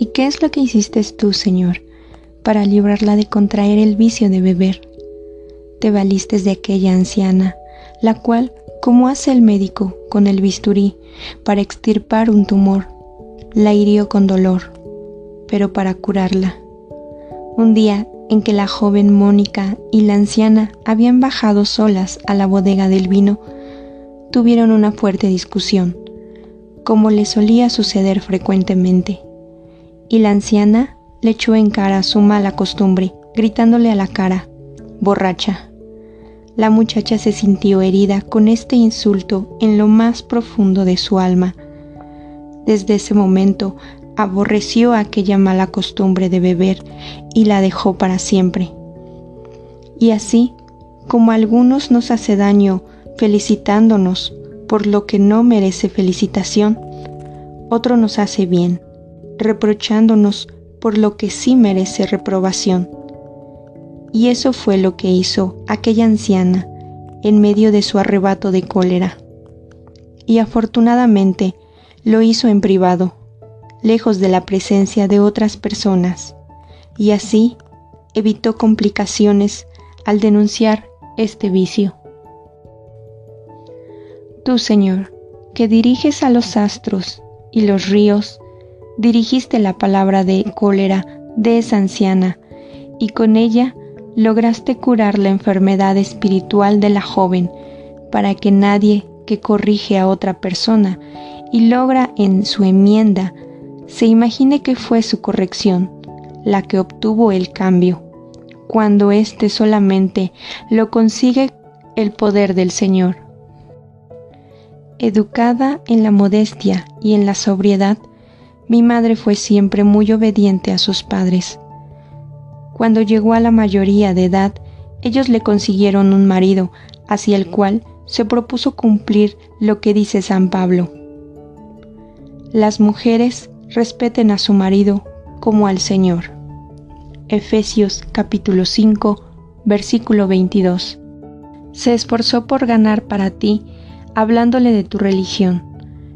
¿Y qué es lo que hiciste tú, Señor, para librarla de contraer el vicio de beber? Te valiste de aquella anciana, la cual, como hace el médico con el bisturí para extirpar un tumor, la hirió con dolor, pero para curarla. Un día en que la joven Mónica y la anciana habían bajado solas a la bodega del vino, tuvieron una fuerte discusión, como le solía suceder frecuentemente, y la anciana le echó en cara su mala costumbre, gritándole a la cara: «borracha». La muchacha se sintió herida con este insulto en lo más profundo de su alma. Desde ese momento aborreció aquella mala costumbre de beber y la dejó para siempre. Y así, como a algunos nos hace daño felicitándonos por lo que no merece felicitación, otro nos hace bien, reprochándonos por lo que sí merece reprobación. Y eso fue lo que hizo aquella anciana en medio de su arrebato de cólera. Y afortunadamente lo hizo en privado, lejos de la presencia de otras personas, y así evitó complicaciones al denunciar este vicio. Tú, Señor, que diriges a los astros y los ríos, dirigiste la palabra de cólera de esa anciana, y con ella lograste curar la enfermedad espiritual de la joven, para que nadie que corrige a otra persona y logra en su enmienda se imagine que fue su corrección la que obtuvo el cambio, cuando éste solamente lo consigue el poder del Señor. Educada en la modestia y en la sobriedad, mi madre fue siempre muy obediente a sus padres. Cuando llegó a la mayoría de edad, ellos le consiguieron un marido, hacia el cual se propuso cumplir lo que dice San Pablo: las mujeres respeten a su marido como al Señor. Efesios capítulo 5, versículo 22. Se esforzó por ganar para ti, hablándole de tu religión,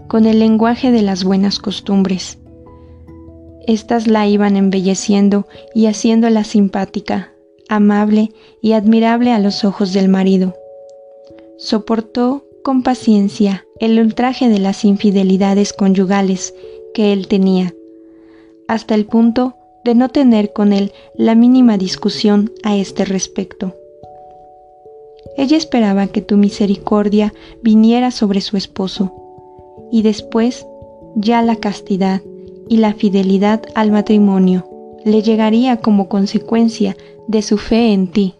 con el lenguaje de las buenas costumbres. Estas la iban embelleciendo y haciéndola simpática, amable y admirable a los ojos del marido. Soportó con paciencia el ultraje de las infidelidades conyugales que él tenía, hasta el punto de no tener con él la mínima discusión a este respecto. Ella esperaba que tu misericordia viniera sobre su esposo, y después ya la castidad y la fidelidad al matrimonio le llegaría como consecuencia de su fe en ti.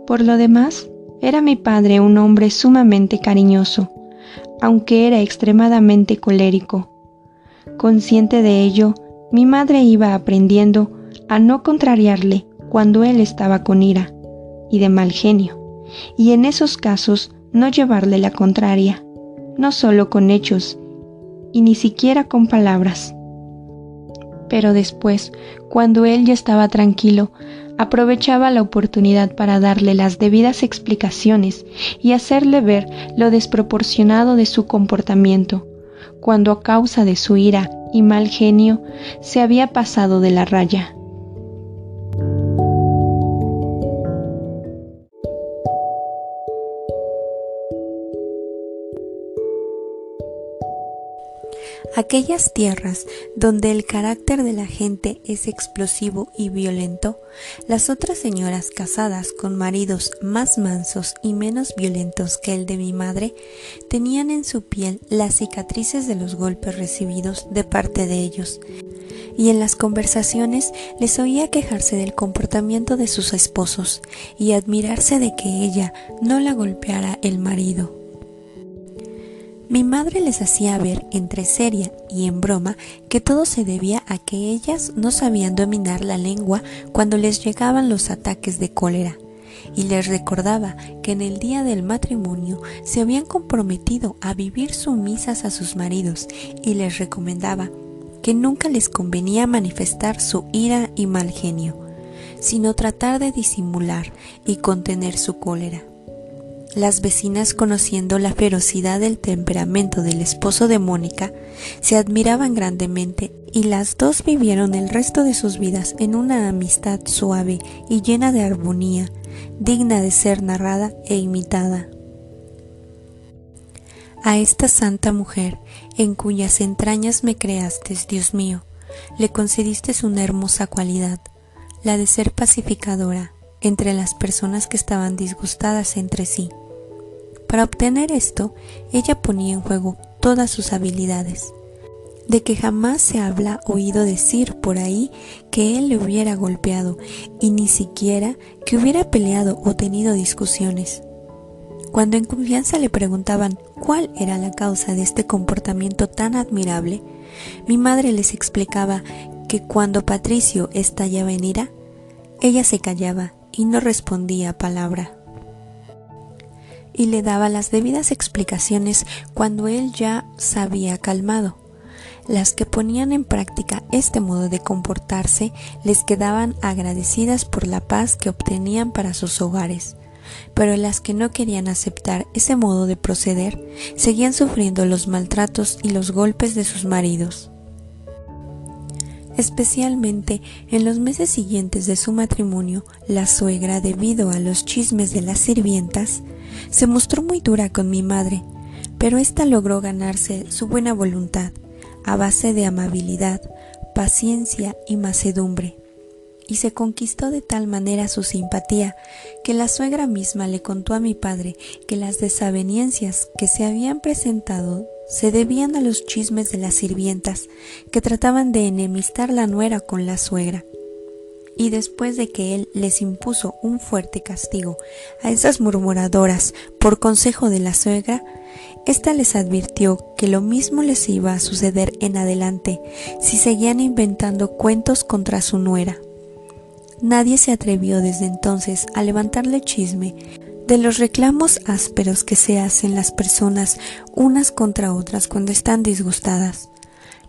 Por lo demás, era mi padre un hombre sumamente cariñoso, aunque era extremadamente colérico. Consciente de ello, mi madre iba aprendiendo a no contrariarle cuando él estaba con ira y de mal genio, y en esos casos no llevarle la contraria, no solo con hechos, y ni siquiera con palabras. Pero después, cuando él ya estaba tranquilo, aprovechaba la oportunidad para darle las debidas explicaciones y hacerle ver lo desproporcionado de su comportamiento, cuando a causa de su ira y mal genio se había pasado de la raya. Aquellas tierras donde el carácter de la gente es explosivo y violento, las otras señoras casadas con maridos más mansos y menos violentos que el de mi madre, tenían en su piel las cicatrices de los golpes recibidos de parte de ellos, y en las conversaciones les oía quejarse del comportamiento de sus esposos y admirarse de que ella no la golpeara el marido. Mi madre les hacía ver, entre seria y en broma, que todo se debía a que ellas no sabían dominar la lengua cuando les llegaban los ataques de cólera, y les recordaba que en el día del matrimonio se habían comprometido a vivir sumisas a sus maridos, y les recomendaba que nunca les convenía manifestar su ira y mal genio, sino tratar de disimular y contener su cólera. Las vecinas, conociendo la ferocidad del temperamento del esposo de Mónica, se admiraban grandemente y las dos vivieron el resto de sus vidas en una amistad suave y llena de armonía, digna de ser narrada e imitada. A esta santa mujer, en cuyas entrañas me creaste, Dios mío, le concediste una hermosa cualidad, la de ser pacificadora entre las personas que estaban disgustadas entre sí. Para obtener esto, ella ponía en juego todas sus habilidades. De que jamás se habla oído decir por ahí que él le hubiera golpeado, y ni siquiera que hubiera peleado o tenido discusiones. Cuando en confianza le preguntaban cuál era la causa de este comportamiento tan admirable, mi madre les explicaba que cuando Patricio estallaba en ira, ella se callaba y no respondía palabra. Y le daba las debidas explicaciones cuando él ya se había calmado. Las que ponían en práctica este modo de comportarse les quedaban agradecidas por la paz que obtenían para sus hogares, pero las que no querían aceptar ese modo de proceder seguían sufriendo los maltratos y los golpes de sus maridos. Especialmente en los meses siguientes de su matrimonio, la suegra, debido a los chismes de las sirvientas, se mostró muy dura con mi madre, pero ésta logró ganarse su buena voluntad a base de amabilidad, paciencia y mansedumbre, y se conquistó de tal manera su simpatía que la suegra misma le contó a mi padre que las desavenencias que se habían presentado se debían a los chismes de las sirvientas que trataban de enemistar la nuera con la suegra. Y después de que él les impuso un fuerte castigo a esas murmuradoras por consejo de la suegra, ésta les advirtió que lo mismo les iba a suceder en adelante si seguían inventando cuentos contra su nuera. Nadie se atrevió desde entonces a levantarle chisme de los reclamos ásperos que se hacen las personas unas contra otras cuando están disgustadas.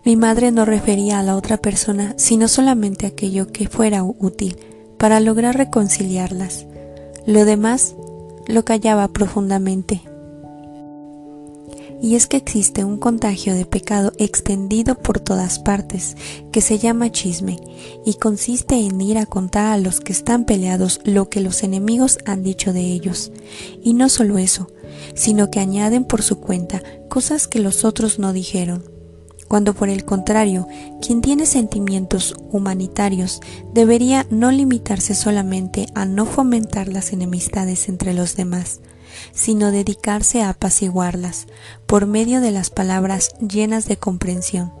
Mi madre no refería a la otra persona sino solamente aquello que fuera útil para lograr reconciliarlas. Lo demás lo callaba profundamente. Y es que existe un contagio de pecado extendido por todas partes, que se llama chisme, y consiste en ir a contar a los que están peleados lo que los enemigos han dicho de ellos. Y no solo eso, sino que añaden por su cuenta cosas que los otros no dijeron. Cuando por el contrario, quien tiene sentimientos humanitarios debería no limitarse solamente a no fomentar las enemistades entre los demás, sino dedicarse a apaciguarlas por medio de las palabras llenas de comprensión.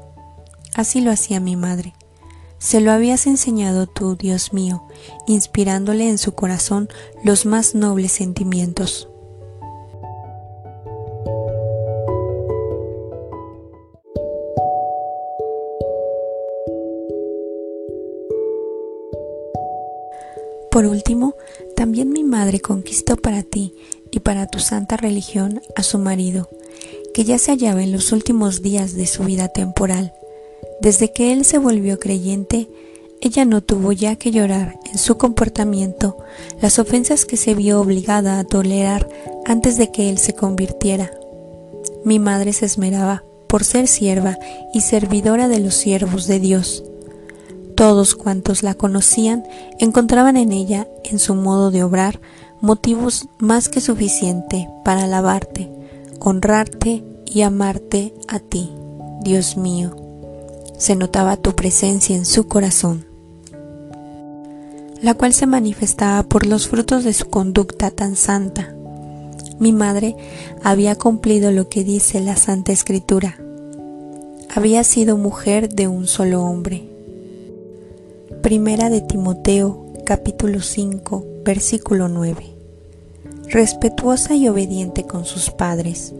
Así lo hacía mi madre. Se lo habías enseñado tú, Dios mío, inspirándole en su corazón los más nobles sentimientos. Por último, también mi madre conquistó para ti y para tu santa religión a su marido, que ya se hallaba en los últimos días de su vida temporal. Desde que él se volvió creyente, ella no tuvo ya que llorar en su comportamiento las ofensas que se vio obligada a tolerar antes de que él se convirtiera. Mi madre se esmeraba por ser sierva y servidora de los siervos de Dios. Todos cuantos la conocían encontraban en ella, en su modo de obrar, motivos más que suficiente para alabarte, honrarte y amarte a ti, Dios mío. Se notaba tu presencia en su corazón, la cual se manifestaba por los frutos de su conducta tan santa. Mi madre había cumplido lo que dice la Santa Escritura. Había sido mujer de un solo hombre. Primera de Timoteo, capítulo 5, versículo 9. Respetuosa y obediente con sus padres.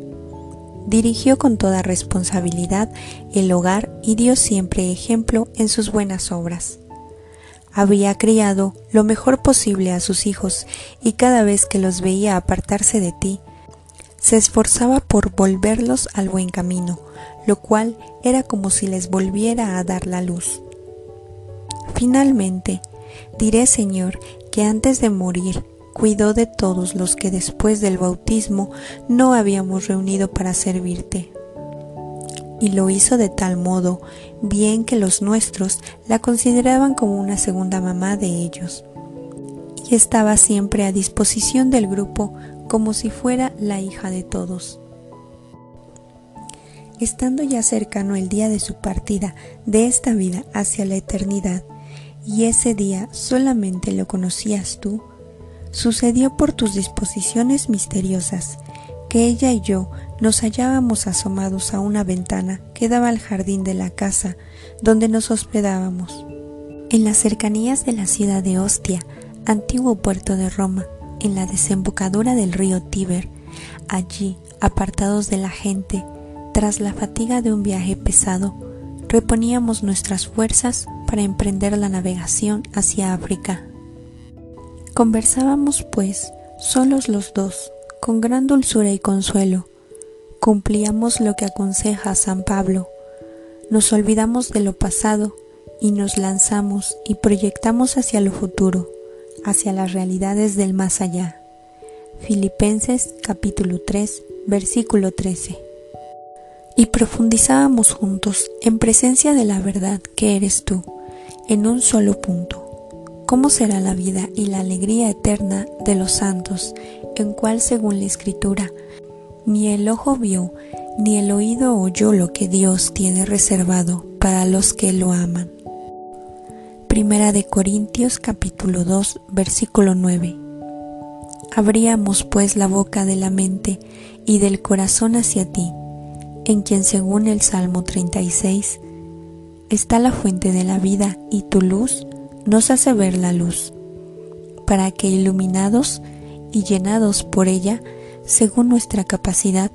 Dirigió con toda responsabilidad el hogar y dio siempre ejemplo en sus buenas obras. Había criado lo mejor posible a sus hijos y cada vez que los veía apartarse de ti, se esforzaba por volverlos al buen camino, lo cual era como si les volviera a dar la luz. Finalmente, diré, Señor, que antes de morir cuidó de todos los que después del bautismo no habíamos reunido para servirte. Y lo hizo de tal modo bien que los nuestros la consideraban como una segunda mamá de ellos, y estaba siempre a disposición del grupo como si fuera la hija de todos. Estando ya cercano el día de su partida de esta vida hacia la eternidad, y ese día solamente lo conocías tú, sucedió por tus disposiciones misteriosas que ella y yo nos hallábamos asomados a una ventana que daba al jardín de la casa donde nos hospedábamos, en las cercanías de la ciudad de Ostia, antiguo puerto de Roma, en la desembocadura del río Tíber. Allí, apartados de la gente, tras la fatiga de un viaje pesado, reponíamos nuestras fuerzas para emprender la navegación hacia África. Conversábamos, pues, solos los dos, con gran dulzura y consuelo. Cumplíamos lo que aconseja San Pablo. Nos olvidamos de lo pasado y nos lanzamos y proyectamos hacia lo futuro, hacia las realidades del más allá. Filipenses capítulo 3, versículo 13. Y profundizábamos juntos en presencia de la verdad que eres tú, en un solo punto. ¿Cómo será la vida y la alegría eterna de los santos, en cual, según la Escritura, ni el ojo vio, ni el oído oyó lo que Dios tiene reservado para los que lo aman? Primera de Corintios capítulo 2, versículo 9. Abríamos pues la boca de la mente y del corazón hacia ti, en quien, según el Salmo 36, está la fuente de la vida, y tu luz nos hace ver la luz, para que, iluminados y llenados por ella, según nuestra capacidad,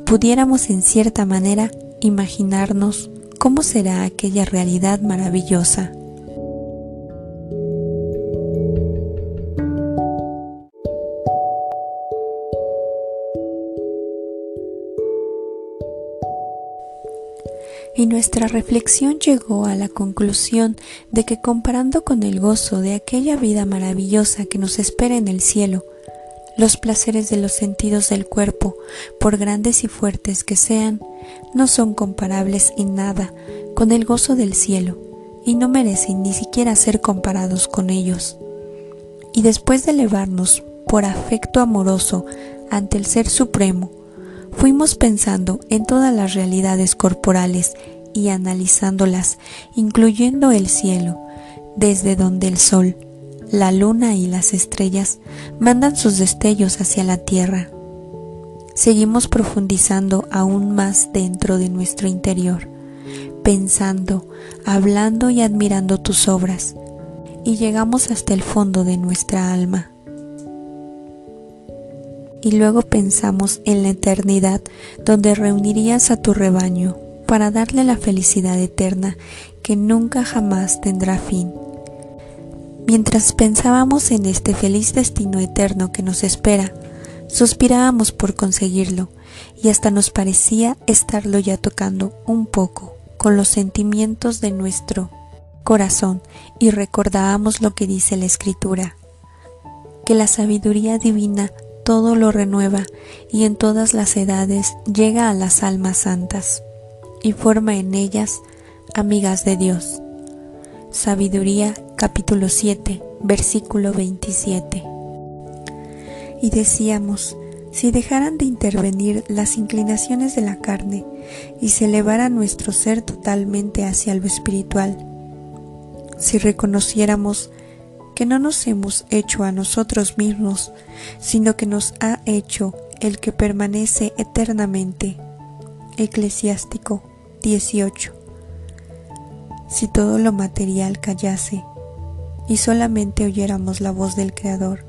pudiéramos en cierta manera imaginarnos cómo será aquella realidad maravillosa. Y nuestra reflexión llegó a la conclusión de que, comparando con el gozo de aquella vida maravillosa que nos espera en el cielo, los placeres de los sentidos del cuerpo, por grandes y fuertes que sean, no son comparables en nada con el gozo del cielo, y no merecen ni siquiera ser comparados con ellos. Y después de elevarnos por afecto amoroso ante el Ser Supremo, fuimos pensando en todas las realidades corporales y analizándolas, incluyendo el cielo, desde donde el sol, la luna y las estrellas mandan sus destellos hacia la tierra. Seguimos profundizando aún más dentro de nuestro interior, pensando, hablando y admirando tus obras, y llegamos hasta el fondo de nuestra alma. Y luego pensamos en la eternidad, donde reunirías a tu rebaño para darle la felicidad eterna que nunca jamás tendrá fin. Mientras pensábamos en este feliz destino eterno que nos espera, suspirábamos por conseguirlo, y hasta nos parecía estarlo ya tocando un poco con los sentimientos de nuestro corazón, y recordábamos lo que dice la Escritura, que la sabiduría divina todo lo renueva y en todas las edades llega a las almas santas y forma en ellas amigas de Dios. Sabiduría capítulo 7, versículo 27. Y decíamos, si dejaran de intervenir las inclinaciones de la carne y se elevara nuestro ser totalmente hacia lo espiritual, si reconociéramos que no nos hemos hecho a nosotros mismos, sino que nos ha hecho el que permanece eternamente. Eclesiástico 18. Si todo lo material callase y solamente oyéramos la voz del Creador,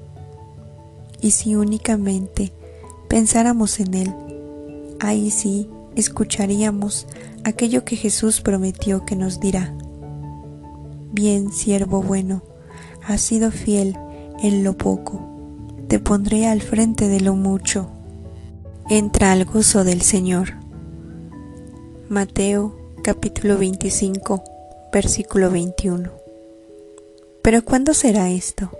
y si únicamente pensáramos en Él, ahí sí escucharíamos aquello que Jesús prometió que nos dirá: bien, siervo bueno, has sido fiel en lo poco, te pondré al frente de lo mucho. Entra al gozo del Señor. Mateo capítulo 25, versículo 21. ¿Pero cuándo será esto?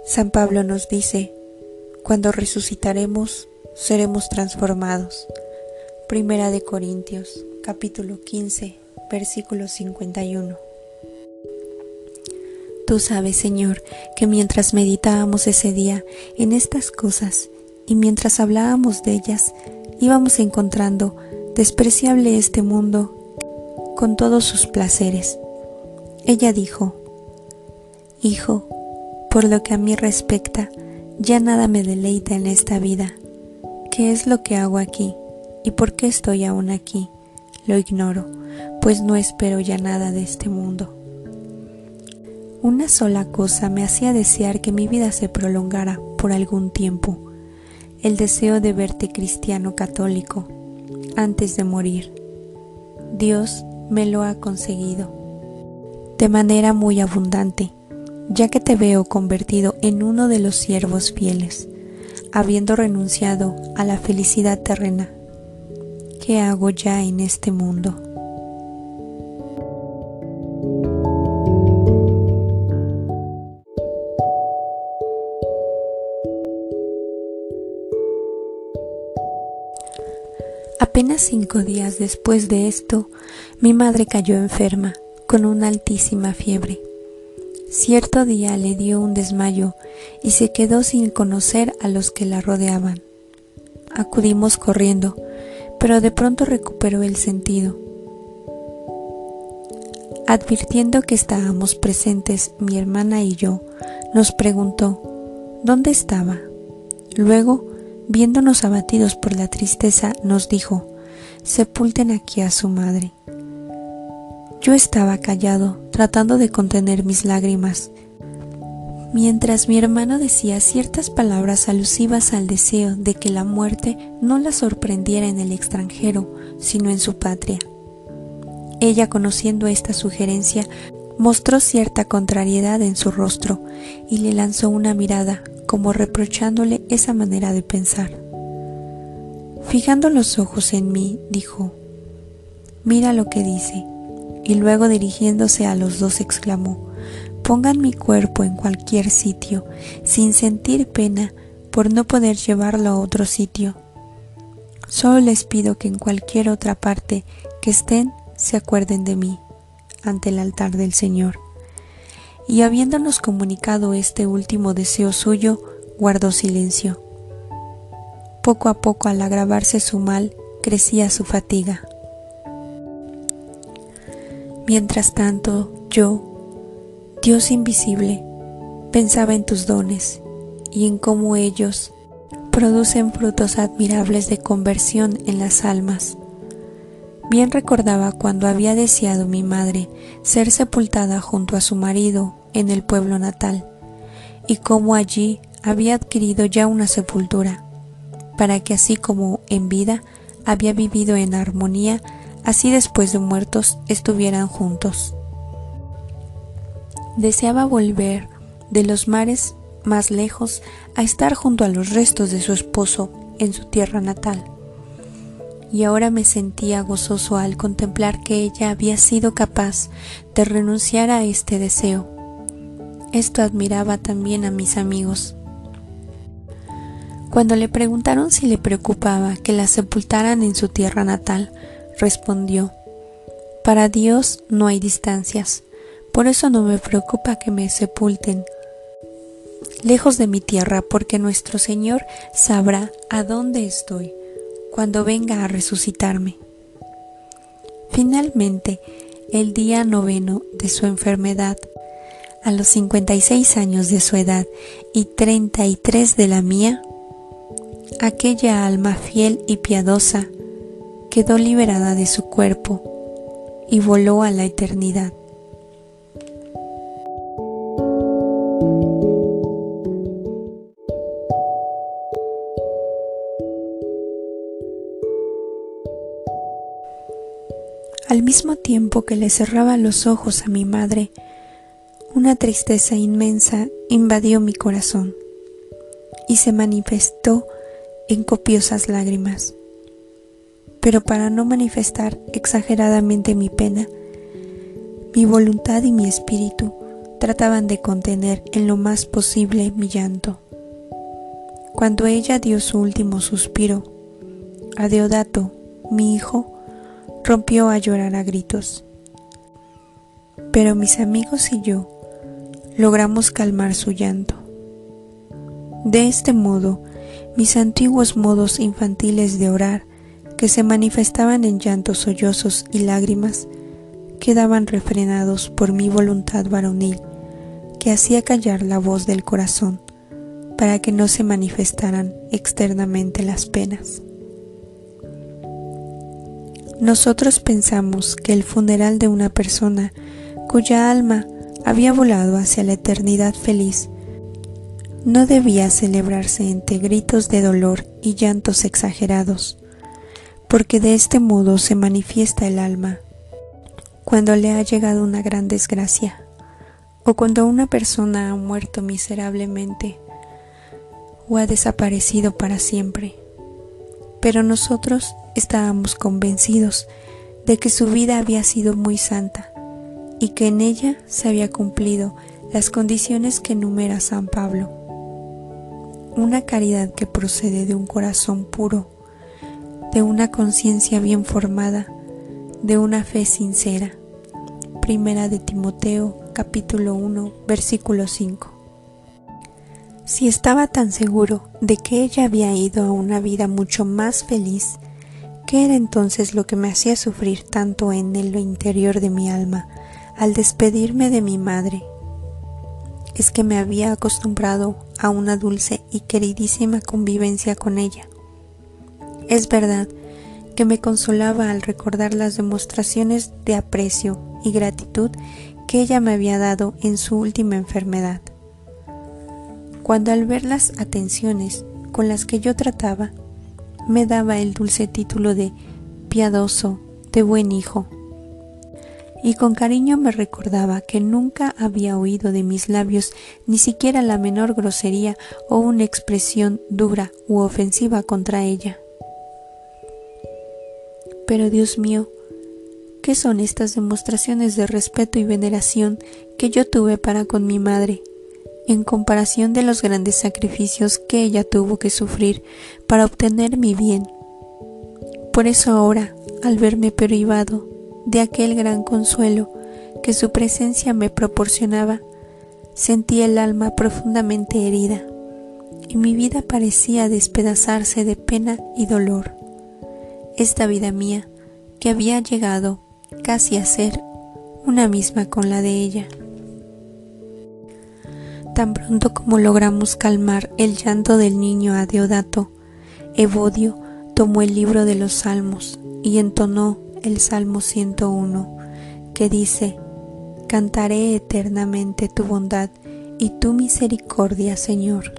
San Pablo nos dice, cuando resucitaremos, seremos transformados. Primera de Corintios, capítulo 15, versículo 51. Tú sabes, Señor, que mientras meditábamos ese día en estas cosas y mientras hablábamos de ellas, íbamos encontrando despreciable este mundo con todos sus placeres. Ella dijo, Hijo, por lo que a mí respecta, ya nada me deleita en esta vida. ¿Qué es lo que hago aquí? ¿Y por qué estoy aún aquí? Lo ignoro, pues no espero ya nada de este mundo. Una sola cosa me hacía desear que mi vida se prolongara por algún tiempo, el deseo de verte cristiano católico antes de morir. Dios me lo ha conseguido, de manera muy abundante, ya que te veo convertido en uno de los siervos fieles, habiendo renunciado a la felicidad terrena. ¿Qué hago ya en este mundo? Apenas 5 días después de esto, mi madre cayó enferma, con una altísima fiebre. Cierto día le dio un desmayo y se quedó sin conocer a los que la rodeaban. Acudimos corriendo, pero de pronto recuperó el sentido. Advirtiendo que estábamos presentes mi hermana y yo, nos preguntó ¿dónde estaba? Luego, viéndonos abatidos por la tristeza, nos dijo, sepulten aquí a su madre. Yo estaba callado, tratando de contener mis lágrimas, mientras mi hermano decía ciertas palabras alusivas al deseo de que la muerte no la sorprendiera en el extranjero, sino en su patria. Ella, conociendo esta sugerencia, mostró cierta contrariedad en su rostro y le lanzó una mirada, como reprochándole esa manera de pensar. Fijando los ojos en mí, dijo, «Mira lo que dice», y luego dirigiéndose a los dos exclamó, «Pongan mi cuerpo en cualquier sitio, sin sentir pena por no poder llevarlo a otro sitio. Solo les pido que en cualquier otra parte que estén, se acuerden de mí, ante el altar del Señor». Y habiéndonos comunicado este último deseo suyo, guardó silencio. Poco a poco, al agravarse su mal, crecía su fatiga. Mientras tanto, yo, Dios invisible, pensaba en tus dones y en cómo ellos producen frutos admirables de conversión en las almas. Bien recordaba cuando había deseado mi madre ser sepultada junto a su marido en el pueblo natal, y cómo allí había adquirido ya una sepultura, para que así como en vida había vivido en armonía, así después de muertos estuvieran juntos. Deseaba volver de los mares más lejos a estar junto a los restos de su esposo en su tierra natal. Y ahora me sentía gozoso al contemplar que ella había sido capaz de renunciar a este deseo. Esto admiraba también a mis amigos. Cuando le preguntaron si le preocupaba que la sepultaran en su tierra natal, respondió, «Para Dios no hay distancias, por eso no me preocupa que me sepulten lejos de mi tierra, porque nuestro Señor sabrá a dónde estoy cuando venga a resucitarme». Finalmente, el día 9 de su enfermedad, a los 56 años de su edad y 33 de la mía, aquella alma fiel y piadosa quedó liberada de su cuerpo y voló a la eternidad. Al mismo tiempo que le cerraba los ojos a mi madre, una tristeza inmensa invadió mi corazón y se manifestó en copiosas lágrimas. Pero para no manifestar exageradamente mi pena, mi voluntad y mi espíritu trataban de contener en lo más posible mi llanto. Cuando ella dio su último suspiro, Adeodato, mi hijo, rompió a llorar a gritos. Pero mis amigos y yo logramos calmar su llanto. De este modo, mis antiguos modos infantiles de orar, que se manifestaban en llantos sollozos y lágrimas, quedaban refrenados por mi voluntad varonil, que hacía callar la voz del corazón, para que no se manifestaran externamente las penas. Nosotros pensamos que el funeral de una persona cuya alma había volado hacia la eternidad feliz no debía celebrarse entre gritos de dolor y llantos exagerados, porque de este modo se manifiesta el alma cuando le ha llegado una gran desgracia, o cuando una persona ha muerto miserablemente o ha desaparecido para siempre. Pero nosotros estábamos convencidos de que su vida había sido muy santa y que en ella se había cumplido las condiciones que enumera San Pablo. Una caridad que procede de un corazón puro, de una conciencia bien formada, de una fe sincera. Primera de Timoteo, capítulo 1, versículo 5. Si estaba tan seguro de que ella había ido a una vida mucho más feliz, ¿qué era entonces lo que me hacía sufrir tanto en lo interior de mi alma al despedirme de mi madre? Es que me había acostumbrado a una dulce y queridísima convivencia con ella. Es verdad que me consolaba al recordar las demostraciones de aprecio y gratitud que ella me había dado en su última enfermedad. Cuando al ver las atenciones con las que yo trataba, me daba el dulce título de piadoso, de buen hijo, y con cariño me recordaba que nunca había oído de mis labios ni siquiera la menor grosería o una expresión dura u ofensiva contra ella. Pero Dios mío, ¿qué son estas demostraciones de respeto y veneración que yo tuve para con mi madre, en comparación de los grandes sacrificios que ella tuvo que sufrir para obtener mi bien? Por eso ahora, al verme privado de aquel gran consuelo que su presencia me proporcionaba, sentí el alma profundamente herida, y mi vida parecía despedazarse de pena y dolor. Esta vida mía, que había llegado casi a ser una misma con la de ella. Tan pronto como logramos calmar el llanto del niño Adeodato, Evodio tomó el libro de los Salmos y entonó el Salmo 101, que dice: Cantaré eternamente tu bondad y tu misericordia, Señor.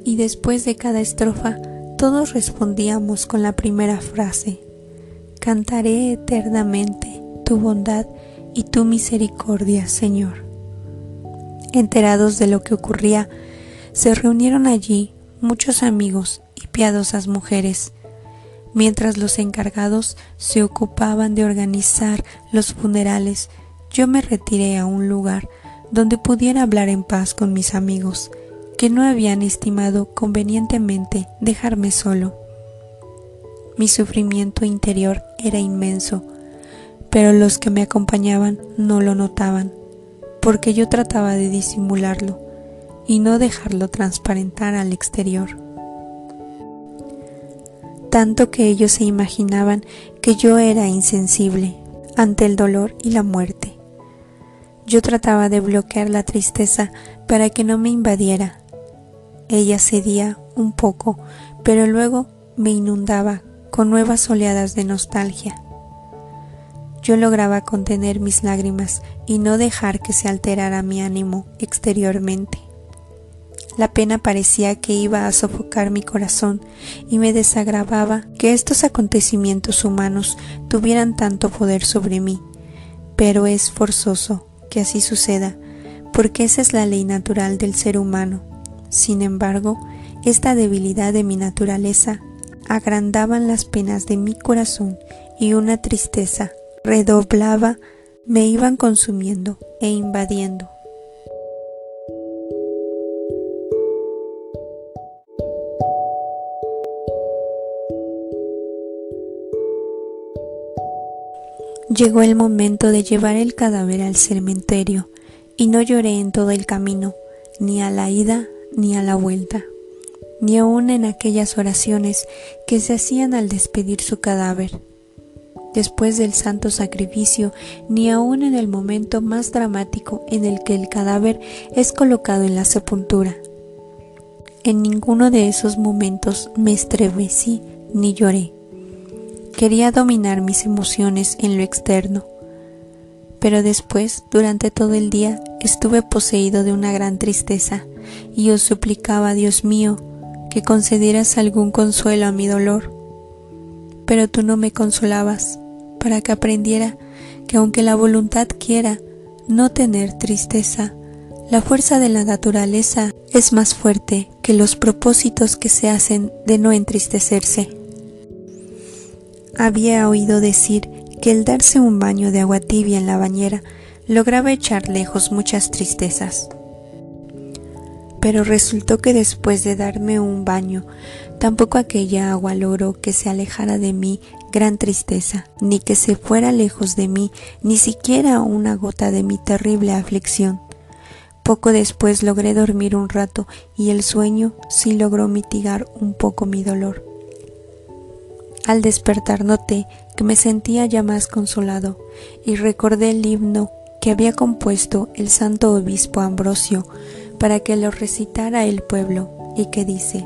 Y después de cada estrofa, todos respondíamos con la primera frase: Cantaré eternamente tu bondad y tu misericordia, Señor. Enterados de lo que ocurría, se reunieron allí muchos amigos y piadosas mujeres, mientras los encargados se ocupaban de organizar los funerales. Yo me retiré a un lugar donde pudiera hablar en paz con mis amigos, que no habían estimado convenientemente dejarme solo. Mi sufrimiento interior era inmenso, pero los que me acompañaban no lo notaban, porque yo trataba de disimularlo y no dejarlo transparentar al exterior. Tanto que ellos se imaginaban que yo era insensible ante el dolor y la muerte. Yo trataba de bloquear la tristeza para que no me invadiera. Ella cedía un poco, pero luego me inundaba con nuevas oleadas de nostalgia. Yo lograba contener mis lágrimas y no dejar que se alterara mi ánimo exteriormente. La pena parecía que iba a sofocar mi corazón y me desagravaba que estos acontecimientos humanos tuvieran tanto poder sobre mí, pero es forzoso que así suceda, porque esa es la ley natural del ser humano. Sin embargo, esta debilidad de mi naturaleza agrandaban las penas de mi corazón y una tristeza redoblaba me iban consumiendo e invadiendo. Llegó el momento de llevar el cadáver al cementerio y no lloré en todo el camino, ni a la ida ni a la vuelta, ni aun en aquellas oraciones que se hacían al despedir su cadáver. Después del santo sacrificio, ni aun en el momento más dramático en el que el cadáver es colocado en la sepultura. En ninguno de esos momentos me estremecí ni lloré. Quería dominar mis emociones en lo externo, pero después, durante todo el día, estuve poseído de una gran tristeza y os suplicaba, Dios mío, que concedieras algún consuelo a mi dolor. Pero tú no me consolabas, para que aprendiera que aunque la voluntad quiera no tener tristeza, la fuerza de la naturaleza es más fuerte que los propósitos que se hacen de no entristecerse. Había oído decir que el darse un baño de agua tibia en la bañera lograba echar lejos muchas tristezas. Pero resultó que después de darme un baño, tampoco aquella agua logró que se alejara de mí gran tristeza, ni que se fuera lejos de mí ni siquiera una gota de mi terrible aflicción. Poco después logré dormir un rato y el sueño sí logró mitigar un poco mi dolor. Al despertar noté que me sentía ya más consolado y recordé el himno que había compuesto el santo obispo Ambrosio para que lo recitara el pueblo y que dice: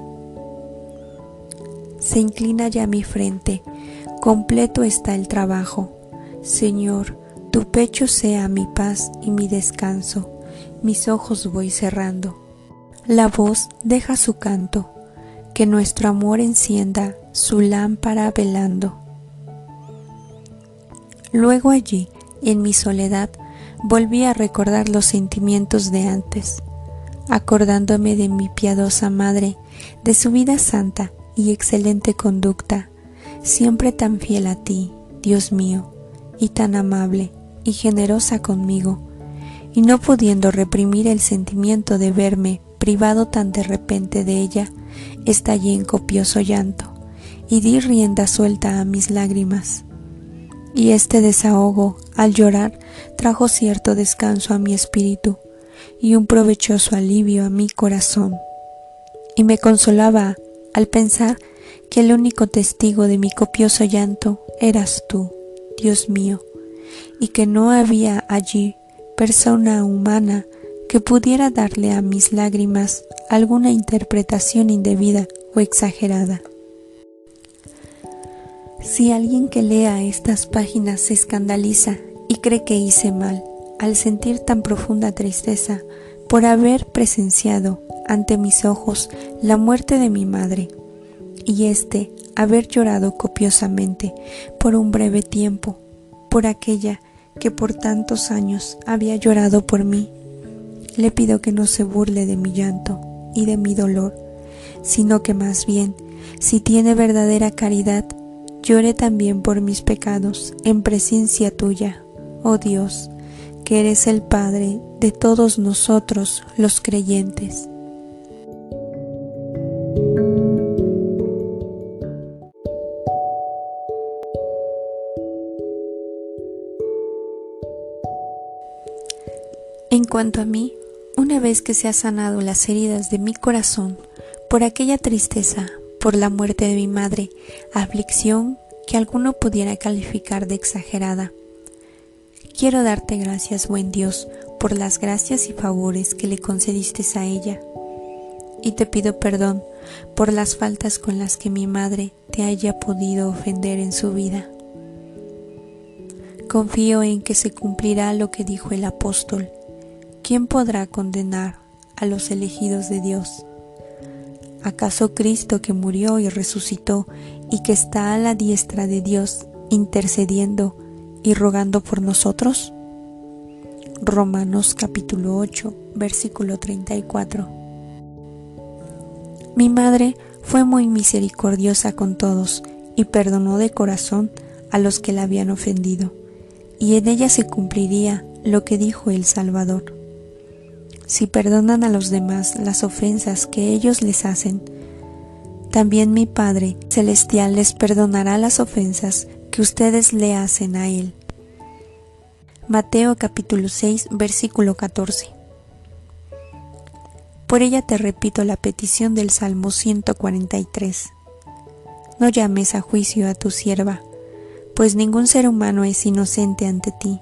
Se inclina ya mi frente, completo está el trabajo. Señor, tu pecho sea mi paz y mi descanso, mis ojos voy cerrando. La voz deja su canto, que nuestro amor encienda su lámpara velando. Luego allí, en mi soledad, volví a recordar los sentimientos de antes, acordándome de mi piadosa madre, de su vida santa y excelente conducta, siempre tan fiel a ti, Dios mío, y tan amable y generosa conmigo, y no pudiendo reprimir el sentimiento de verme privado tan de repente de ella, estallé en copioso llanto y di rienda suelta a mis lágrimas. Y este desahogo, al llorar, trajo cierto descanso a mi espíritu y un provechoso alivio a mi corazón. Y me consolaba al pensar que el único testigo de mi copioso llanto eras tú, Dios mío, y que no había allí persona humana que pudiera darle a mis lágrimas alguna interpretación indebida o exagerada. Si alguien que lea estas páginas se escandaliza y cree que hice mal al sentir tan profunda tristeza por haber presenciado ante mis ojos la muerte de mi madre y haber llorado copiosamente por un breve tiempo por aquella que por tantos años había llorado por mí, le pido que no se burle de mi llanto y de mi dolor, sino que más bien, si tiene verdadera caridad, llore también por mis pecados en presencia tuya, oh Dios, que eres el Padre de todos nosotros los creyentes. En cuanto a mí, una vez que se han sanado las heridas de mi corazón por aquella tristeza, por la muerte de mi madre, aflicción que alguno pudiera calificar de exagerada, quiero darte gracias, buen Dios, por las gracias y favores que le concediste a ella, y te pido perdón por las faltas con las que mi madre te haya podido ofender en su vida. Confío en que se cumplirá lo que dijo el apóstol: ¿quién podrá condenar a los elegidos de Dios? ¿Acaso Cristo, que murió y resucitó y que está a la diestra de Dios, intercediendo y rogando por nosotros? Romanos capítulo 8, versículo 34. Mi madre fue muy misericordiosa con todos y perdonó de corazón a los que la habían ofendido. y en ella se cumpliría lo que dijo el Salvador. Si perdonan a los demás las ofensas que ellos les hacen, también mi Padre Celestial les perdonará las ofensas que ustedes le hacen a Él. Mateo capítulo 6, versículo 14. Por ella te repito la petición del Salmo 143. No llames a juicio a tu sierva, pues ningún ser humano es inocente ante ti.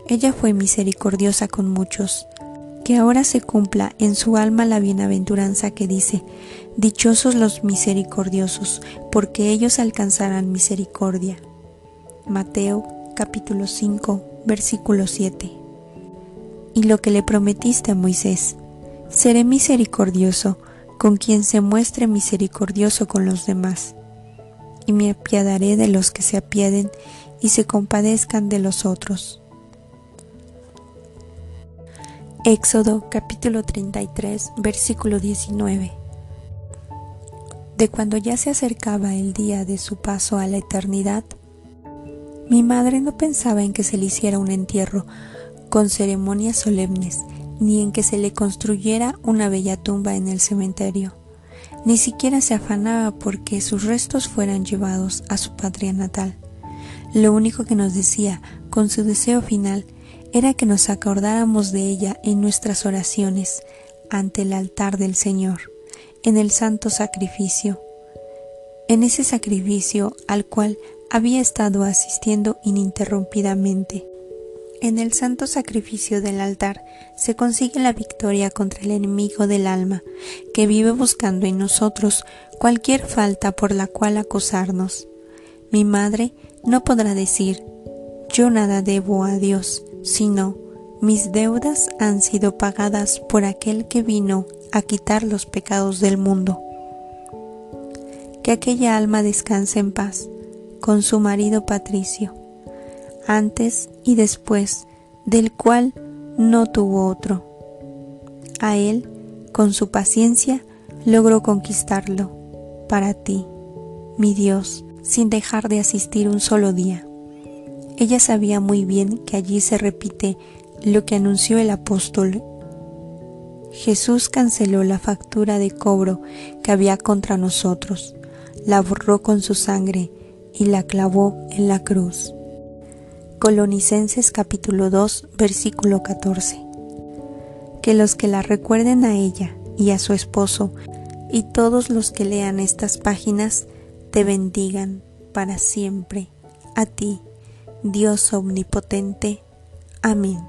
Ella fue misericordiosa con muchos, que ahora se cumpla en su alma la bienaventuranza que dice: dichosos los misericordiosos, porque ellos alcanzarán misericordia. Mateo capítulo 5, versículo 7. Y lo que le prometiste a Moisés: seré misericordioso con quien se muestre misericordioso con los demás, y me apiadaré de los que se apiaden y se compadezcan de los otros. Éxodo capítulo 33, versículo 19. De cuando ya se acercaba el día de su paso a la eternidad, mi madre no pensaba en que se le hiciera un entierro con ceremonias solemnes, ni en que se le construyera una bella tumba en el cementerio. Ni siquiera se afanaba porque sus restos fueran llevados a su patria natal. Lo único que nos decía, con su deseo final, era que nos acordáramos de ella en nuestras oraciones ante el altar del Señor, en el santo sacrificio, en ese sacrificio al cual había estado asistiendo ininterrumpidamente. En el santo sacrificio del altar se consigue la victoria contra el enemigo del alma, que vive buscando en nosotros cualquier falta por la cual acusarnos. Mi madre no podrá decir: yo nada debo a Dios, sino: mis deudas han sido pagadas por aquel que vino a quitar los pecados del mundo. Que aquella alma descanse en paz con su marido Patricio, antes y después del cual no tuvo otro. A él, con su paciencia, logró conquistarlo para ti, mi Dios, sin dejar de asistir un solo día. Ella sabía muy bien que allí se repite lo que anunció el apóstol. Jesús canceló la factura de cobro que había contra nosotros, la borró con su sangre y la clavó en la cruz. Colonicenses capítulo 2, versículo 14. Que los que la recuerden a ella y a su esposo y todos los que lean estas páginas te bendigan para siempre. A ti, Dios omnipotente. Amén.